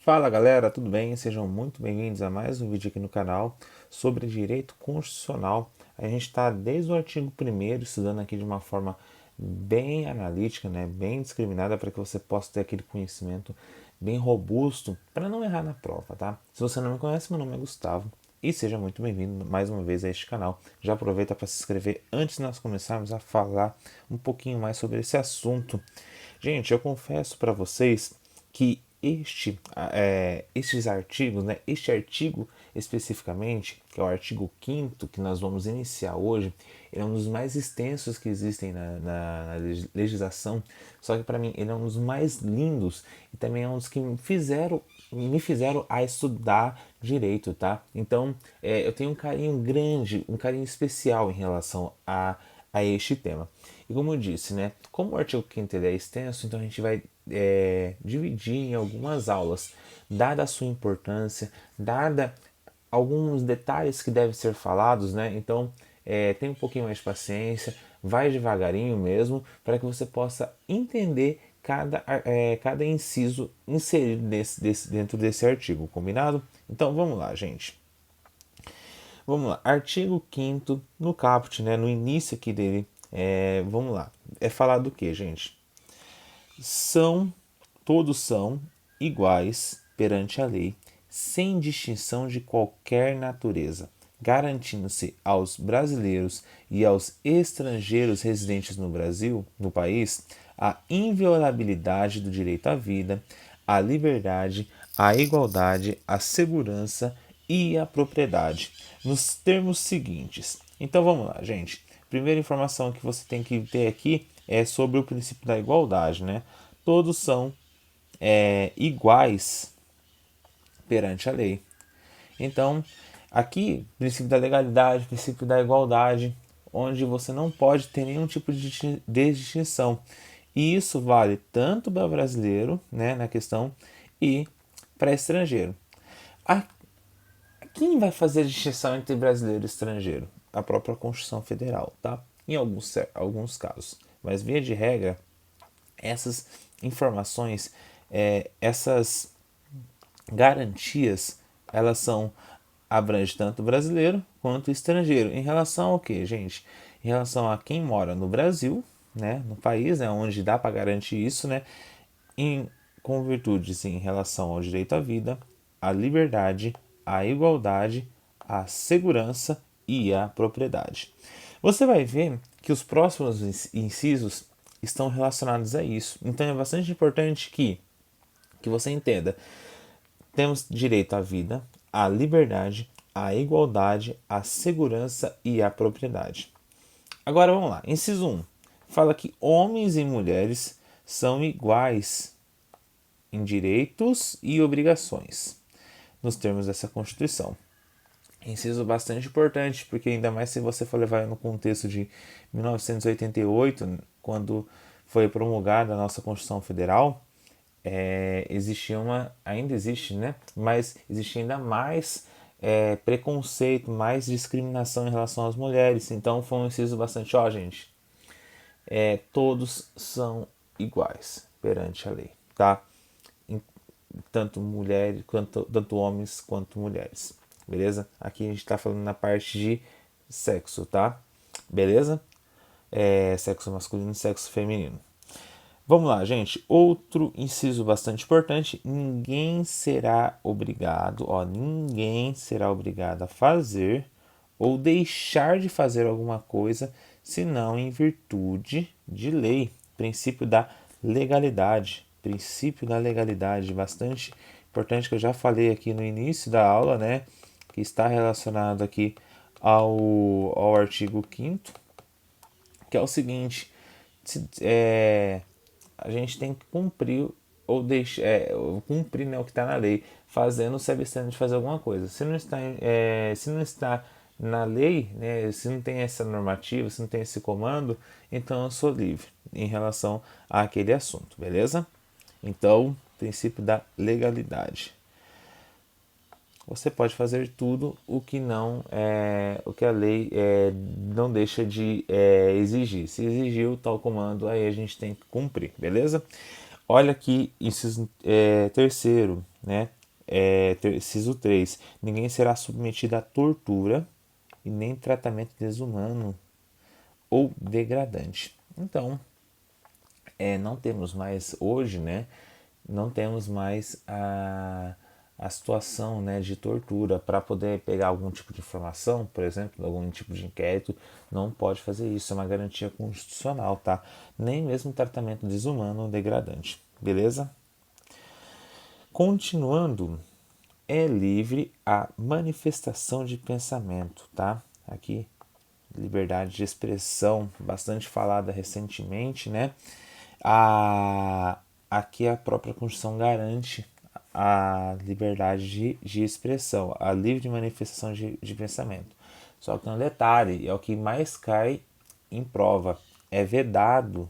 Fala galera, tudo bem? Sejam muito bem-vindos a mais um vídeo aqui no canal sobre direito constitucional. A gente está desde o artigo 1º estudando aqui de uma forma bem analítica, né? Bem discriminada para que você possa ter aquele conhecimento bem robusto para não errar na prova, tá? Se você não me conhece, meu nome é Gustavo e seja muito bem-vindo mais uma vez a este canal. Já aproveita para se inscrever antes de nós começarmos a falar um pouquinho mais sobre esse assunto. Gente, eu confesso para vocês que estes artigos, né, este artigo especificamente, que é o artigo 5º que nós vamos iniciar hoje, ele é um dos mais extensos que existem na legislação, só que para mim ele é um dos mais lindos e também é um dos que me fizeram a estudar direito, tá? Então, eu tenho um carinho grande, um carinho especial em relação a este tema. E como eu disse, né, como o artigo 5º é extenso, então a gente vai dividir em algumas aulas, dada a sua importância, dada alguns detalhes que devem ser falados, né? Então, tenha um pouquinho mais de paciência, vai devagarinho mesmo, para que você possa entender cada inciso inserido dentro desse artigo, combinado? Então, vamos lá, gente. Vamos lá, artigo 5º no caput, né, no início aqui dele, vamos lá, é falar do que, gente? São, todos são iguais perante a lei, sem distinção de qualquer natureza, garantindo-se aos brasileiros e aos estrangeiros residentes no Brasil, no país, a inviolabilidade do direito à vida, à liberdade, à igualdade, à segurança e à propriedade, nos termos seguintes. Então vamos lá, gente. Primeira informação que você tem que ter aqui é sobre o princípio da igualdade, né? Todos são iguais perante a lei. Então, aqui, princípio da legalidade, princípio da igualdade, onde você não pode ter nenhum tipo de distinção. E isso vale tanto para brasileiro, né, na questão, e para estrangeiro. A, quem vai fazer a distinção entre brasileiro e estrangeiro? A própria Constituição Federal, tá? Em alguns casos. Mas, via de regra, essas informações, essas garantias, elas são abrange tanto brasileiro quanto estrangeiro. Em relação ao que, gente? Em relação a quem mora no Brasil, né, no país, né, onde dá para garantir isso, né, com virtudes em relação ao direito à vida, à liberdade, à igualdade, à segurança e à propriedade. Você vai ver que os próximos incisos estão relacionados a isso. Então é bastante importante que você entenda. Temos direito à vida, à liberdade, à igualdade, à segurança e à propriedade. Agora vamos lá. Inciso 1. Fala que homens e mulheres são iguais em direitos e obrigações, nos termos dessa Constituição. Inciso bastante importante, porque ainda mais se você for levar no contexto de 1988, quando foi promulgada a nossa Constituição Federal, existia ainda existe, né? Mas existia ainda mais preconceito, mais discriminação em relação às mulheres. Então foi um inciso bastante, ó, gente, todos são iguais perante a lei, tá? Tanto mulheres, tanto homens quanto mulheres, beleza? Aqui a gente está falando na parte de sexo, tá? Beleza? Sexo masculino e sexo feminino. Vamos lá, gente. Outro inciso bastante importante: ninguém será obrigado, ó, ninguém será obrigado a fazer ou deixar de fazer alguma coisa, senão em virtude de lei. Princípio da legalidade. Princípio da legalidade, bastante importante, que eu já falei aqui no início da aula, né? Que está relacionado aqui ao artigo 5º, que é o seguinte: a gente tem que cumprir ou deixar cumprir, né, o que está na lei, fazendo se abstendo de fazer alguma coisa. Se não está na lei, né, se não tem essa normativa, se não tem esse comando, então eu sou livre em relação àquele assunto, beleza? Então, princípio da legalidade. Você pode fazer tudo o que não o que a lei não deixa de exigir. Se exigiu tal comando, aí a gente tem que cumprir, beleza? Olha aqui, inciso terceiro. né? Inciso 3. Ninguém será submetido a tortura e nem tratamento desumano ou degradante. Então, não temos mais hoje, né? Não temos mais a situação, né, de tortura para poder pegar algum tipo de informação, por exemplo, algum tipo de inquérito, não pode fazer isso, é uma garantia constitucional, tá? Nem mesmo tratamento desumano ou degradante, beleza? Continuando, é livre a manifestação de pensamento, tá? Aqui, liberdade de expressão, bastante falada recentemente, né? Aqui a própria Constituição garante a liberdade de expressão, a livre manifestação de pensamento. Só que tem um detalhe, é o que mais cai em prova, é vedado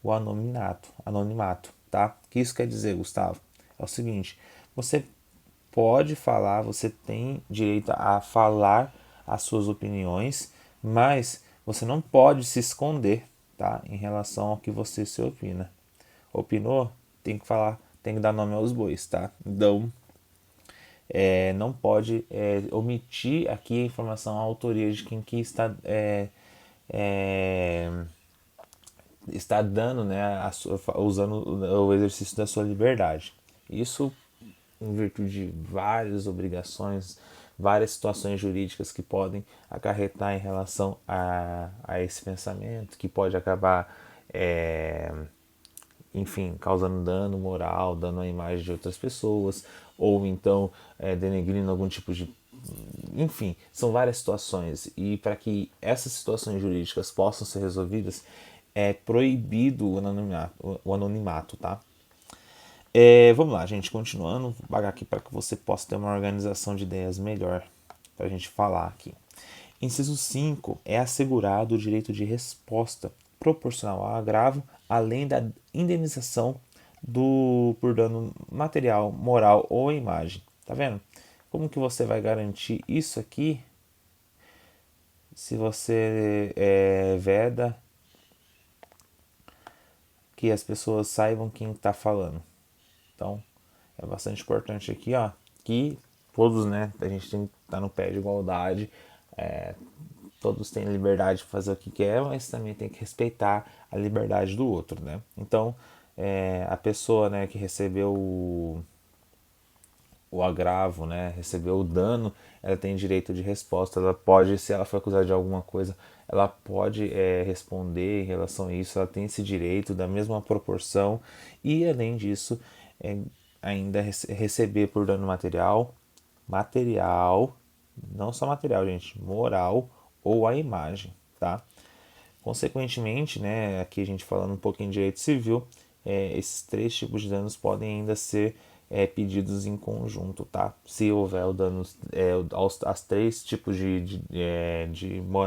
o anonimato, tá? O que isso quer dizer, Gustavo? É o seguinte, você pode falar, você tem direito a falar as suas opiniões, mas você não pode se esconder, tá? Em relação ao que você se opina. Opinou? Tem que falar, tem que dar nome aos bois, tá? Então, não pode omitir aqui a informação, a autoria de quem que é, está dando, né, usando o exercício da sua liberdade. Isso em virtude de várias obrigações, várias situações jurídicas que podem acarretar em relação a esse pensamento, que pode acabar, enfim, causando dano moral, dano à imagem de outras pessoas, ou então denegrindo algum tipo de. Enfim, são várias situações, e para que essas situações jurídicas possam ser resolvidas, é proibido o anonimato, tá? Vamos lá, gente, continuando, vou pagar aqui para que você possa ter uma organização de ideias melhor para a gente falar aqui. Inciso 5 é assegurado o direito de resposta proporcional ao agravo, além da indenização por dano material, moral ou imagem. Tá vendo? Como que você vai garantir isso aqui se você veda que as pessoas saibam quem está falando? Então, é bastante importante aqui, ó, que todos, né, a gente tem que estar no pé de igualdade, todos têm liberdade de fazer o que quer, mas também tem que respeitar a liberdade do outro, né? Então, a pessoa, né, que recebeu o agravo, né, recebeu o dano, ela tem direito de resposta, ela pode, se ela for acusada de alguma coisa, ela pode responder em relação a isso, ela tem esse direito da mesma proporção e, além disso, é, ainda receber por dano material, não só material, gente, moral ou a imagem, tá? Consequentemente, né, aqui a gente falando um pouquinho de direito civil, esses três tipos de danos podem ainda ser pedidos em conjunto, tá? Se houver o danos, as três tipos de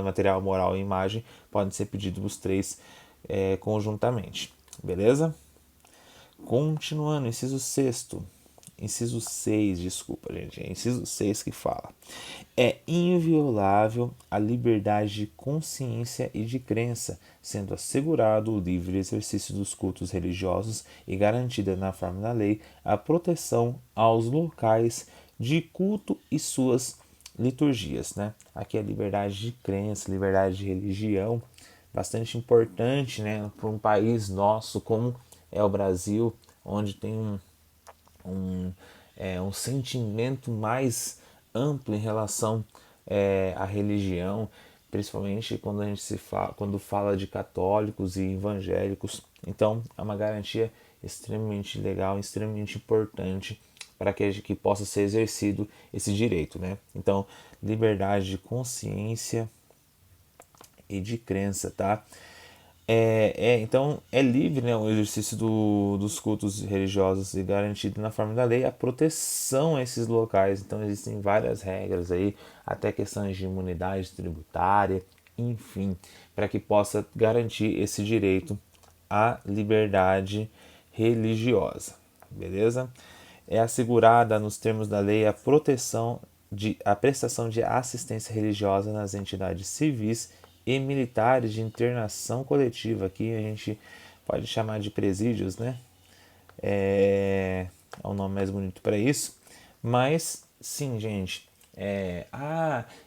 material, moral e imagem, podem ser pedidos os três conjuntamente, beleza? Continuando, inciso 6, desculpa, gente, é inciso 6 que fala. É inviolável a liberdade de consciência e de crença, sendo assegurado o livre exercício dos cultos religiosos e garantida na forma da lei a proteção aos locais de culto e suas liturgias, né? Aqui a liberdade de crença, liberdade de religião, bastante importante, né, para um país nosso como é o Brasil, onde tem um, um sentimento mais amplo em relação à religião, principalmente quando a gente quando fala de católicos e evangélicos. Então é uma garantia extremamente legal, extremamente importante para que possa ser exercido esse direito, né? Então, liberdade de consciência e de crença, tá? Então é livre, né, o exercício dos cultos religiosos e garantido na forma da lei a proteção a esses locais. Então existem várias regras aí, até questões de imunidade tributária, enfim, para que possa garantir esse direito à liberdade religiosa, beleza? É assegurada nos termos da lei a prestação de assistência religiosa nas entidades civis e militares de internação coletiva, aqui a gente pode chamar de presídios, né? é o nome mais bonito para isso. Mas sim, gente,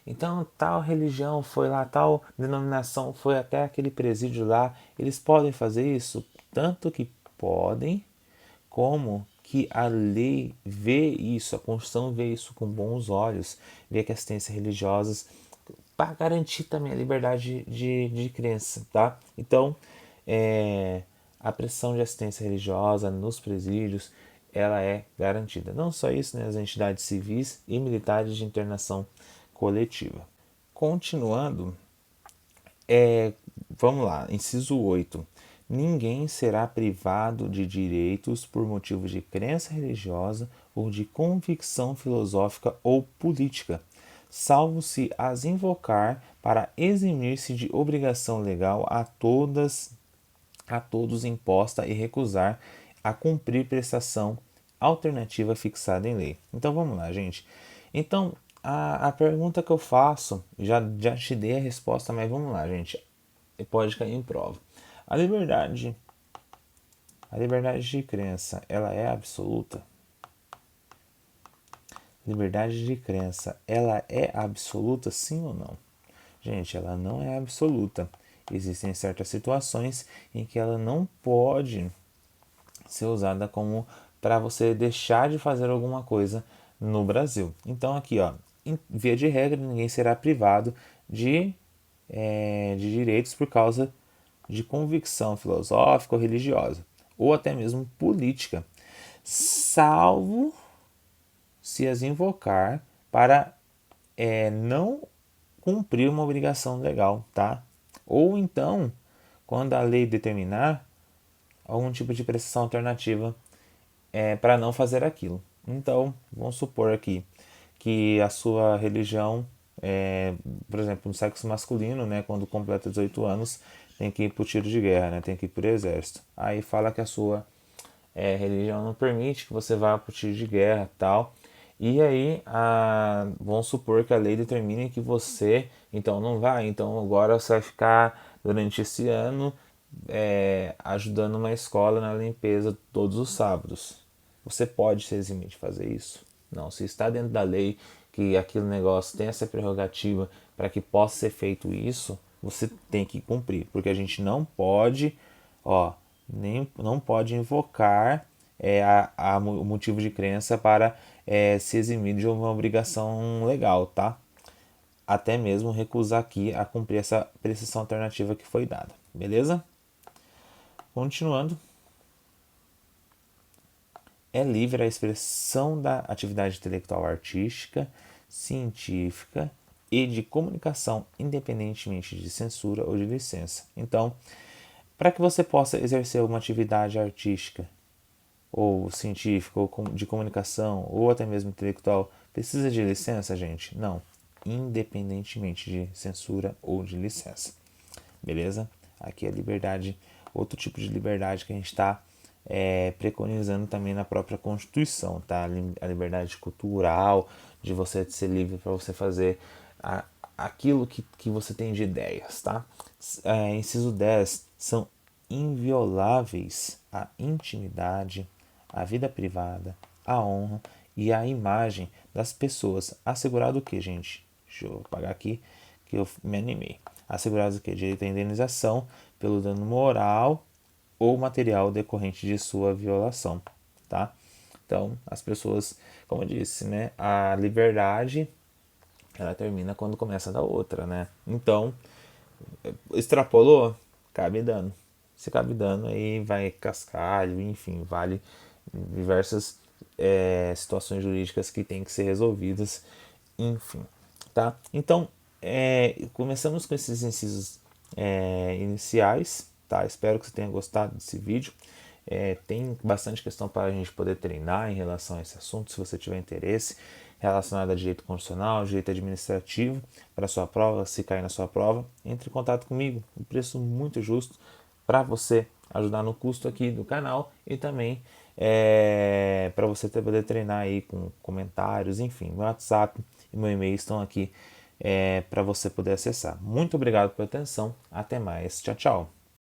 então tal religião foi lá, tal denominação foi até aquele presídio lá, eles podem fazer isso? Tanto que podem, como que a lei vê isso, a Constituição vê isso com bons olhos, vê que assistências religiosas, para garantir também a liberdade de crença, tá? Então, a prestação de assistência religiosa nos presídios, ela é garantida. Não só isso, né, as entidades civis e militares de internação coletiva. Continuando, vamos lá, inciso 8. Ninguém será privado de direitos por motivo de crença religiosa ou de convicção filosófica ou política, salvo se as invocar para eximir-se de obrigação legal a todos imposta e recusar a cumprir prestação alternativa fixada em lei. Então vamos lá, gente. Então, a pergunta que eu faço, já te dei a resposta, mas vamos lá, gente. Pode cair em prova. A liberdade, a liberdade de crença, ela é absoluta? Liberdade de crença, ela é absoluta, sim ou não? Gente, ela não é absoluta. Existem certas situações em que ela não pode ser usada como para você deixar de fazer alguma coisa no Brasil. Então aqui, ó, em via de regra, ninguém será privado de direitos por causa de convicção filosófica ou religiosa, ou até mesmo política, salvo se as invocar para não cumprir uma obrigação legal, tá? Ou então, quando a lei determinar algum tipo de prestação alternativa para não fazer aquilo. Então, vamos supor aqui que a sua religião, por exemplo, no sexo masculino, né, quando completa 18 anos, tem que ir para o tiro de guerra, né, tem que ir para o exército. Aí fala que a sua religião não permite que você vá para o tiro de guerra e tal. E aí, vamos supor que a lei determine que você, então não vai, então agora você vai ficar durante esse ano ajudando uma escola na limpeza todos os sábados. Você pode se eximir de fazer isso? Não, se está dentro da lei que aquele negócio tem essa prerrogativa para que possa ser feito isso, você tem que cumprir, porque a gente não pode, ó, nem não pode invocar o motivo de crença para se eximir de uma obrigação legal, tá? Até mesmo recusar aqui a cumprir essa prestação alternativa que foi dada, beleza? Continuando, é livre a expressão da atividade intelectual artística, científica e de comunicação, independentemente de censura ou de licença. Então, para que você possa exercer uma atividade artística, ou científica, ou de comunicação, ou até mesmo intelectual, precisa de licença, gente? Não, independentemente de censura ou de licença. Beleza? Aqui é liberdade, outro tipo de liberdade que a gente está preconizando também na própria Constituição, tá? A liberdade cultural, de você ser livre para você fazer aquilo que você tem de ideias, tá? Inciso 10, são invioláveis a intimidade, a vida privada, a honra e a imagem das pessoas. Assegurado o que, gente? Deixa eu apagar aqui que eu me animei. Assegurado o que? Direito à indenização pelo dano moral ou material decorrente de sua violação, tá? Então, as pessoas, como eu disse, né, a liberdade ela termina quando começa da outra, né? Então, extrapolou, cabe dano. Se cabe dano, aí vai cascalho, enfim, vale diversas situações jurídicas que têm que ser resolvidas, enfim, tá? Então, começamos com esses incisos iniciais, tá? Espero que você tenha gostado desse vídeo. Tem bastante questão para a gente poder treinar em relação a esse assunto, se você tiver interesse relacionado a direito constitucional, direito administrativo para a sua prova, se cair na sua prova, entre em contato comigo, um preço muito justo para você ajudar no custo aqui do canal e também para você poder treinar aí com comentários, enfim, meu WhatsApp e meu e-mail estão aqui para você poder acessar. Muito obrigado pela atenção, até mais, tchau, tchau.